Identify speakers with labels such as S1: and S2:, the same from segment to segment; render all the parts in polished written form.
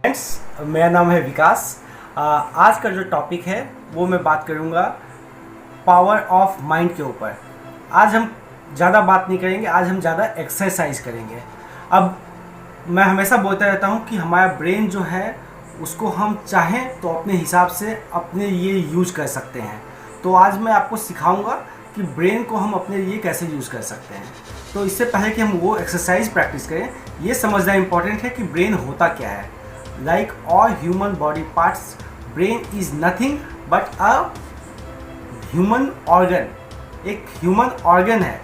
S1: Friends, मेरा नाम है विकास। आज का जो टॉपिक है वो मैं बात करूँगा पावर ऑफ माइंड के ऊपर। आज हम ज़्यादा बात नहीं करेंगे, आज हम ज़्यादा एक्सरसाइज करेंगे। अब मैं हमेशा बोलता रहता हूँ कि हमारा ब्रेन जो है उसको हम चाहें तो अपने हिसाब से अपने लिए यूज कर सकते हैं। तो आज मैं आपको सिखाऊंगा कि ब्रेन को हम अपने लिए कैसे यूज़ कर सकते हैं। तो इससे पहले कि हम वो एक्सरसाइज प्रैक्टिस करें, ये समझना इम्पॉर्टेंट है कि ब्रेन होता क्या है। Like all human body parts, brain is nothing but a human organ। एक ह्यूमन ऑर्गन है।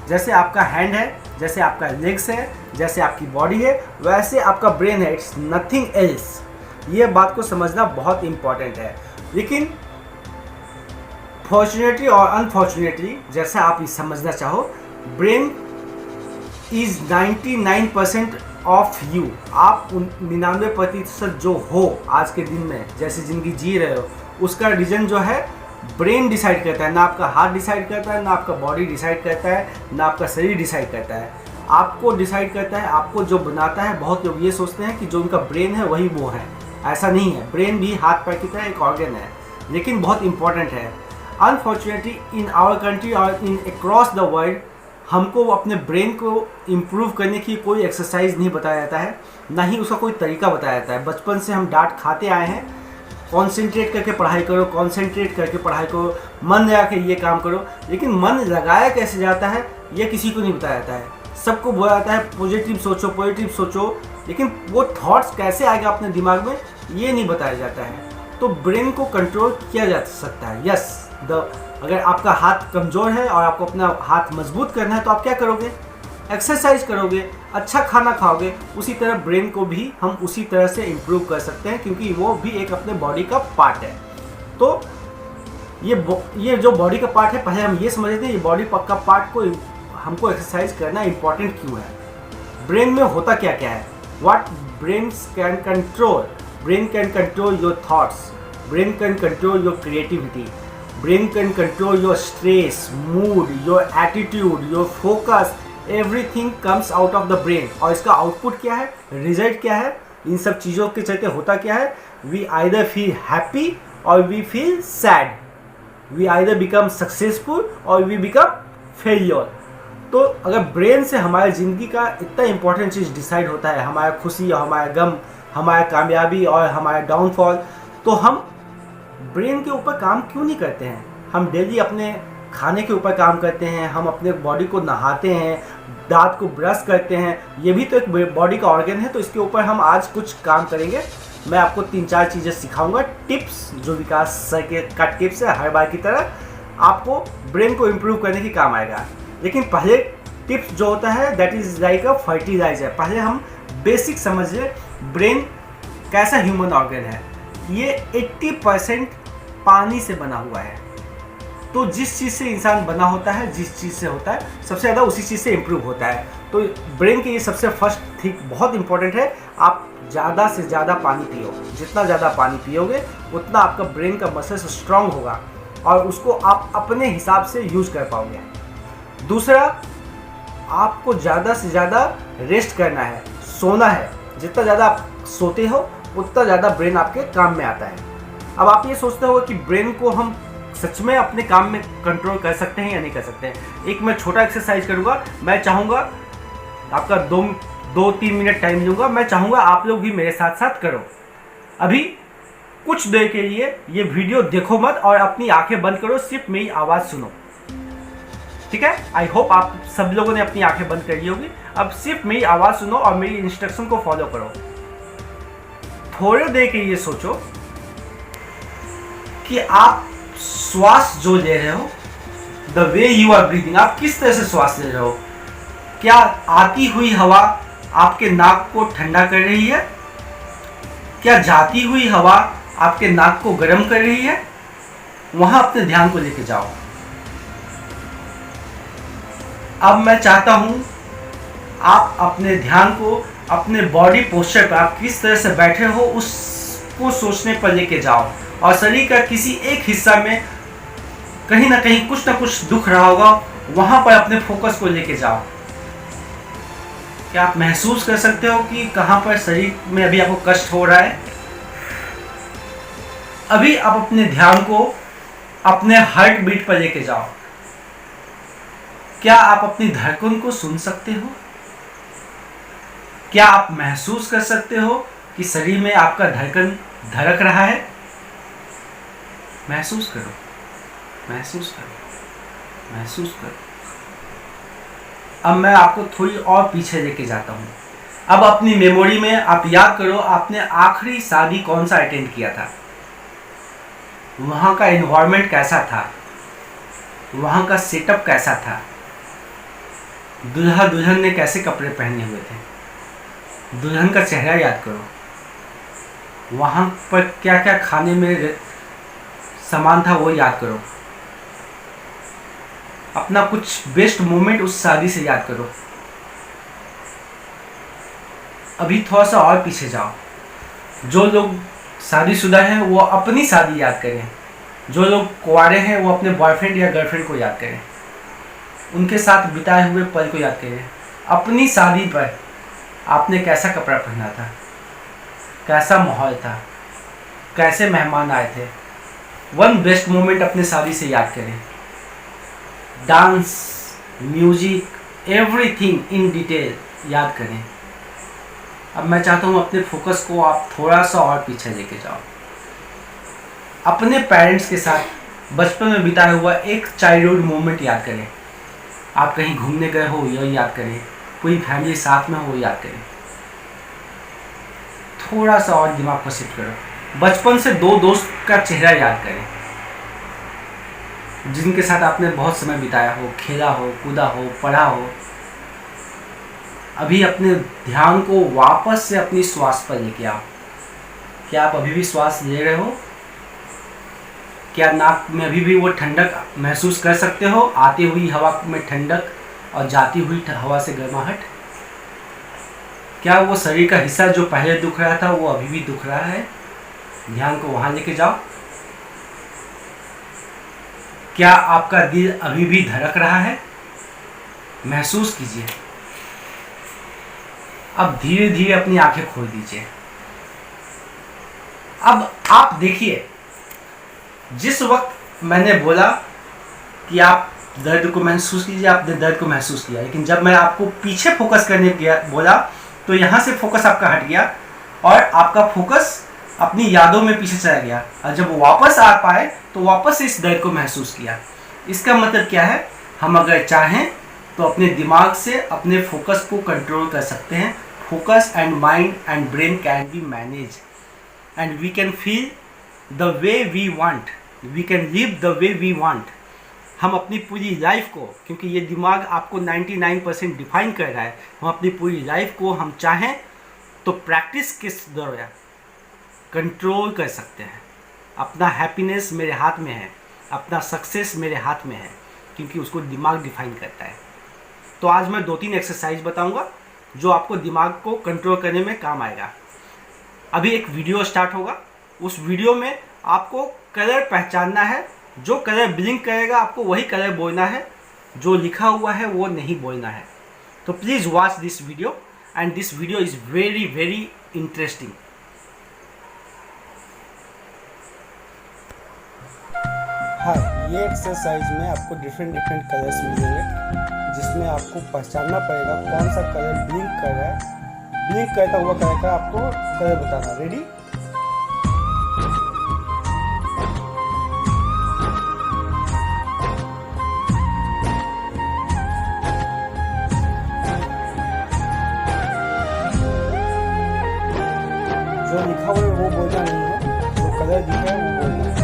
S1: जैसे आपका हैंड है, जैसे आपका लेग्स है, जैसे आपकी बॉडी है, वैसे आपका ब्रेन है। It's nothing else. ये बात को समझना बहुत इम्पॉर्टेंट है। लेकिन फॉर्चुनेटली और अनफॉर्चुनेटली, जैसा आप ये समझना चाहो, ब्रेन इज 99% ऑफ यू। आप 99% जो हो आज के दिन में, जैसे ज़िंदगी जी रहे हो, उसका रीजन जो है ब्रेन डिसाइड करता है। ना आपका हार्ट डिसाइड करता है, ना आपका बॉडी डिसाइड करता है, ना आपका शरीर डिसाइड करता है। आपको डिसाइड करता है, आपको जो बनाता है। बहुत लोग ये सोचते हैं कि जो उनका ब्रेन है वही वो है। ऐसा नहीं है। ब्रेन भी हाथ पैर की तरह एक ऑर्गन है, लेकिन बहुत इंपॉर्टेंट है। अनफॉर्चुनेटली इन आवर कंट्री और इन अक्रॉस द वर्ल्ड हमको अपने ब्रेन को इम्प्रूव करने की कोई एक्सरसाइज नहीं बताया जाता है, ना ही उसका कोई तरीका बताया जाता है। बचपन से हम डांट खाते आए हैं, कॉन्सेंट्रेट करके पढ़ाई करो, कॉन्सेंट्रेट करके पढ़ाई करो, मन लगा के ये काम करो। लेकिन मन लगाया कैसे जाता है ये किसी को नहीं बताया जाता है। सबको बोला जाता है पॉजिटिव सोचो, पॉजिटिव सोचो, लेकिन वो थॉट्स कैसे आएगा अपने दिमाग में ये नहीं बताया जाता है। तो ब्रेन को कंट्रोल किया जा सकता है। यस, अगर आपका हाथ कमज़ोर है और आपको अपना हाथ मजबूत करना है तो आप क्या करोगे? एक्सरसाइज करोगे, अच्छा खाना खाओगे। उसी तरह ब्रेन को भी हम उसी तरह से इम्प्रूव कर सकते हैं, क्योंकि वो भी एक अपने बॉडी का पार्ट है। तो ये जो बॉडी का पार्ट है, पहले हम ये समझते हैं ये बॉडी का पार्ट को हमको एक्सरसाइज करना इम्पॉर्टेंट क्यों है। ब्रेन में होता क्या क्या है? What brain can control? Brain can control your thoughts, brain can control your creativity, brain can control your stress, mood, your attitude, your focus, everything comes out of the brain। और इसका output क्या है, result क्या है, इन सब चीज़ों के चलते होता क्या है? we either feel happy or we feel sad, we either become successful or we become failure। तो अगर ब्रेन से हमारी ज़िंदगी का इतना इंपॉर्टेंट चीज़ डिसाइड होता है, हमारा खुशी और हमारा गम, हमारा कामयाबी और हमारा डाउनफॉल, तो हम ब्रेन के ऊपर काम क्यों नहीं करते हैं? हम डेली अपने खाने के ऊपर काम करते हैं, हम अपने बॉडी को नहाते हैं, दांत को ब्रश करते हैं। ये भी तो एक बॉडी का ऑर्गन है। तो इसके ऊपर हम आज कुछ काम करेंगे। मैं आपको 3-4 चीज़ें सिखाऊंगा, टिप्स, जो विकास सर के का टिप्स है, हर बार की तरह आपको ब्रेन को इम्प्रूव करने की काम आएगा। लेकिन पहले टिप्स जो होता है that is like a fertiliser. पहले हम बेसिक समझिए, ब्रेन कैसा ह्यूमन ऑर्गन है। ये 80% पानी से बना हुआ है। तो जिस चीज़ से इंसान बना होता है, जिस चीज़ से होता है, सबसे ज़्यादा उसी चीज़ से इम्प्रूव होता है। तो ब्रेन के ये सबसे फर्स्ट थिंग बहुत इंपॉर्टेंट है, आप ज़्यादा से ज़्यादा पानी पियो। जितना ज़्यादा पानी पियोगे उतना आपका ब्रेन का मसल्स स्ट्रांग होगा और उसको आप अपने हिसाब से यूज़ कर पाओगे। दूसरा, आपको ज़्यादा से ज़्यादा रेस्ट करना है, सोना है। जितना ज़्यादा आप सोते हो उतना ज़्यादा ब्रेन आपके काम में आता है। अब आप ये सोचते हो कि ब्रेन को हम सच में अपने काम में कंट्रोल कर सकते हैं या नहीं कर सकते हैं। एक मैं छोटा एक्सरसाइज करूँगा। मैं चाहूँगा आपका 2-3 मिनट टाइम लूँगा। मैं चाहूँगा आप लोग भी मेरे साथ साथ करो। अभी कुछ देर के लिए ये वीडियो देखो मत और अपनी आंखें बंद करो, सिर्फ मेरी आवाज़ सुनो। ठीक है? आई होप आप सब लोगों ने अपनी आंखें बंद कर ली होगी। अब सिर्फ मेरी आवाज़ सुनो और मेरी इंस्ट्रक्शन को फॉलो करो। थोड़े देर के लिए सोचो कि आप श्वास जो ले रहे हो, the way you are breathing, आप किस तरह से श्वास ले रहे हो। क्या आती हुई हवा आपके नाक को ठंडा कर रही है? क्या जाती हुई हवा आपके नाक को गर्म कर रही है? वहां अपने ध्यान को लेके जाओ। अब मैं चाहता हूं आप अपने ध्यान को अपने बॉडी पोस्चर पर, आप किस तरह से बैठे हो उसको सोचने पर लेके जाओ। और शरीर का किसी एक हिस्सा में कहीं ना कहीं कुछ ना कुछ दुख रहा होगा, वहां पर अपने फोकस को लेके जाओ। क्या आप महसूस कर सकते हो कि कहाँ पर शरीर में अभी आपको कष्ट हो रहा है? अभी आप अपने ध्यान को अपने हार्ट बीट पर लेके जाओ। क्या आप अपनी धड़कन को सुन सकते हो? क्या आप महसूस कर सकते हो कि शरीर में आपका धड़कन धड़क रहा है? महसूस करो, महसूस करो, महसूस करो। अब मैं आपको थोड़ी और पीछे लेके जाता हूँ। अब अपनी मेमोरी में आप याद करो, आपने आखिरी शादी कौन सा अटेंड किया था? वहाँ का एनवायरनमेंट कैसा था? वहाँ का सेटअप कैसा था? दूल्हा दुल्हन ने कैसे कपड़े पहने हुए थे? दुल्हन का चेहरा याद करो। वहाँ पर क्या क्या खाने में सामान था वो याद करो। अपना कुछ बेस्ट मोमेंट उस शादी से याद करो। अभी थोड़ा सा और पीछे जाओ। जो लोग शादीशुदा हैं वो अपनी शादी याद करें। जो लोग कुंवारे हैं वो अपने बॉयफ्रेंड या गर्लफ्रेंड को याद करें। उनके साथ बिताए हुए पल को याद करें। अपनी शादी पर आपने कैसा कपड़ा पहना था? कैसा माहौल था? कैसे मेहमान आए थे? वन बेस्ट मोमेंट अपने शादी से याद करें। Dance, music, everything in detail याद करें। अब मैं चाहता हूँ अपने फोकस को आप थोड़ा सा और पीछे लेके जाओ। अपने पेरेंट्स के साथ बचपन में बिताया हुआ एक चाइल्डहुड मोमेंट याद करें। आप कहीं घूमने गए हो यह याद करें। पूरी फैमिली साथ में हो याद करें। थोड़ा सा और दिमाग को शिफ्ट करो। बचपन से दो दोस्त का चेहरा याद करें जिनके साथ आपने बहुत समय बिताया हो, खेला हो, कूदा हो, पढ़ा हो। अभी अपने ध्यान को वापस से अपनी श्वास पर लेके आओ। क्या आप अभी भी श्वास ले रहे हो? क्या नाक में अभी भी वो ठंडक महसूस कर सकते हो? आती हुई हवा में ठंडक और जाती हुई हवा से गर्माहट। क्या वो शरीर का हिस्सा जो पहले दुख रहा था वो अभी भी दुख रहा है? ध्यान को वहां लेके जाओ। क्या आपका दिल अभी भी धड़क रहा है? महसूस कीजिए। अब धीरे धीरे अपनी आंखें खोल दीजिए। अब आप देखिए, जिस वक्त मैंने बोला कि आप दर्द को महसूस कीजिए, आपने दर्द को महसूस किया, लेकिन जब मैं आपको पीछे फोकस करने बोला तो यहाँ से फोकस आपका हट गया और आपका फोकस अपनी यादों में पीछे चला गया। और जब वापस आ पाए तो वापस इस दर्द को महसूस किया। इसका मतलब क्या है? हम अगर चाहें तो अपने दिमाग से अपने फोकस को कंट्रोल कर सकते हैं। Focus and mind and brain can be manage and we can feel the way we want, we can live the way we want. हम अपनी पूरी लाइफ को, क्योंकि ये दिमाग आपको 99% डिफाइन कर रहा है, हम अपनी पूरी लाइफ को हम चाहें तो प्रैक्टिस के द्वारा कंट्रोल कर सकते हैं। अपना हैप्पीनेस मेरे हाथ में है, अपना सक्सेस मेरे हाथ में है, क्योंकि उसको दिमाग डिफाइन करता है। तो आज मैं 2-3 एक्सरसाइज बताऊंगा जो आपको दिमाग को कंट्रोल करने में काम आएगा। अभी एक वीडियो स्टार्ट होगा। उस वीडियो में आपको कलर पहचानना है। जो कलर ब्लिंक करेगा आपको वही कलर बोलना है, जो लिखा हुआ है वो नहीं बोलना है। तो please watch this video and this video is very very interesting. हाँ, ये एक्सरसाइज में आपको डिफरेंट कलर्स मिलेंगे, जिसमें आपको पहचानना पड़ेगा कौन सा कलर ब्लिंक कर रहा है। ब्लिंक करता हुआ कलर का आपको कलर बताना। रेडी? जो लिखा हुआ है वो बोलना नहीं है, जो कलर दिखा है वो बोलना है।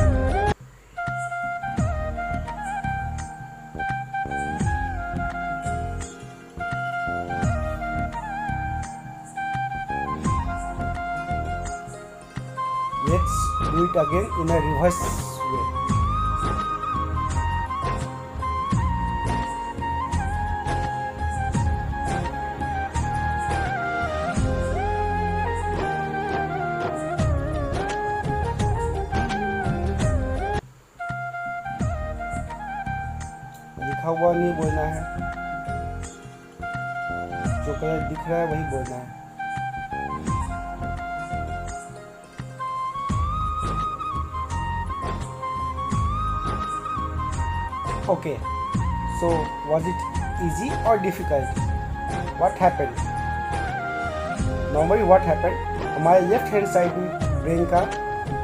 S1: Let's do it again in a reverse way. लिखा हुआ नहीं बोलना है, जो जो कलर दिख रहा है वही बोलना है। Okay, so was it easy or difficult? What happened? Normally what happened? हमारे लेफ्ट हैंड साइड में ब्रेन का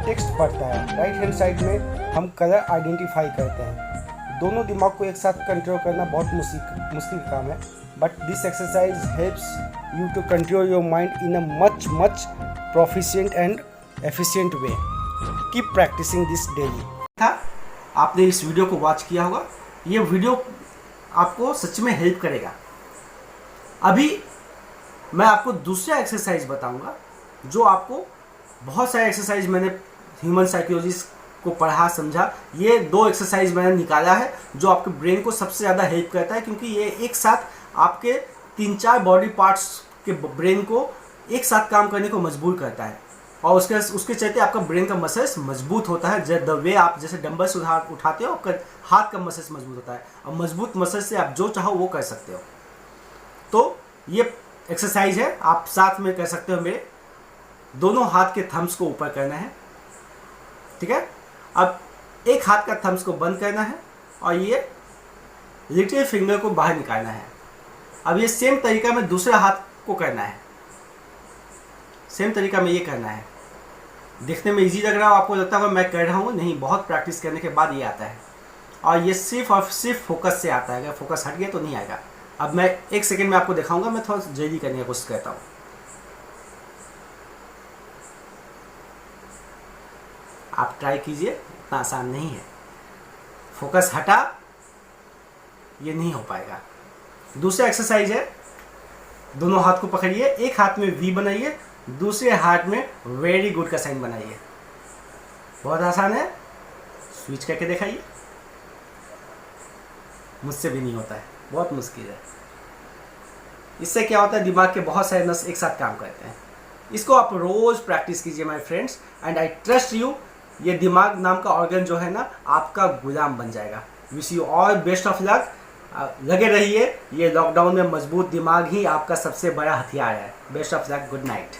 S1: टेक्स्ट पढ़ता है, राइट हैंड साइड में हम कलर आइडेंटिफाई करते हैं। दोनों दिमाग को एक साथ कंट्रोल करना बहुत मुश्किल काम है, but this exercise helps you to control your mind in a much proficient and efficient way. Keep practising this daily. आपने इस वीडियो को वॉच किया होगा, ये वीडियो आपको सच में हेल्प करेगा। अभी मैं आपको दूसरा एक्सरसाइज बताऊंगा, जो आपको बहुत सारे एक्सरसाइज मैंने ह्यूमन साइकोलॉजी को पढ़ा समझा, ये 2 एक्सरसाइज मैंने निकाला है जो आपके ब्रेन को सबसे ज़्यादा हेल्प करता है, क्योंकि ये एक साथ आपके 3-4 बॉडी पार्ट्स के ब्रेन को एक साथ काम करने को मजबूर करता है, और उसके चलते आपका ब्रेन का मसल्स मजबूत होता है। द वे आप जैसे डंबल्स उठाते हो, आपका हाथ का मसल्स मजबूत होता है, और मजबूत मसल से आप जो चाहो वो कर सकते हो। तो ये एक्सरसाइज है, आप साथ में कर सकते हो। मेरे दोनों हाथ के थम्स को ऊपर करना है, ठीक है। अब एक हाथ का थम्स को बंद करना है और ये लिटिल फिंगर को बाहर निकालना है। अब ये सेम तरीका में दूसरे हाथ को करना है, सेम तरीका में ये करना है। दिखने में इजी लग रहा हो, आपको लगता है मैं कर रहा हूँ, नहीं, बहुत प्रैक्टिस करने के बाद ये आता है, और ये सिर्फ और सिर्फ फोकस से आता है। अगर फोकस हट गया तो नहीं आएगा। अब मैं 1 सेकेंड में आपको दिखाऊंगा, मैं थोड़ा जल्दी करने की कोशिश करता हूँ। आप ट्राई कीजिए, इतना आसान नहीं है। फोकस हटा, ये नहीं हो पाएगा। दूसरा एक्सरसाइज है, दोनों हाथ को पकड़िए, एक हाथ में वी बनाइए, दूसरे हाथ में वेरी गुड का साइन बनाइए। बहुत आसान है, स्विच करके दिखाइए। मुझसे भी नहीं होता है, बहुत मुश्किल है। इससे क्या होता है, दिमाग के बहुत सारे नस एक साथ काम करते हैं। इसको आप रोज प्रैक्टिस कीजिए my friends, and I trust you, ये दिमाग नाम का ऑर्गन जो है ना, आपका गुलाम बन जाएगा। Wish you all best of luck. लगे रहिए, ये लॉकडाउन में मजबूत दिमाग ही आपका सबसे बड़ा हथियार है। Best of luck, good night.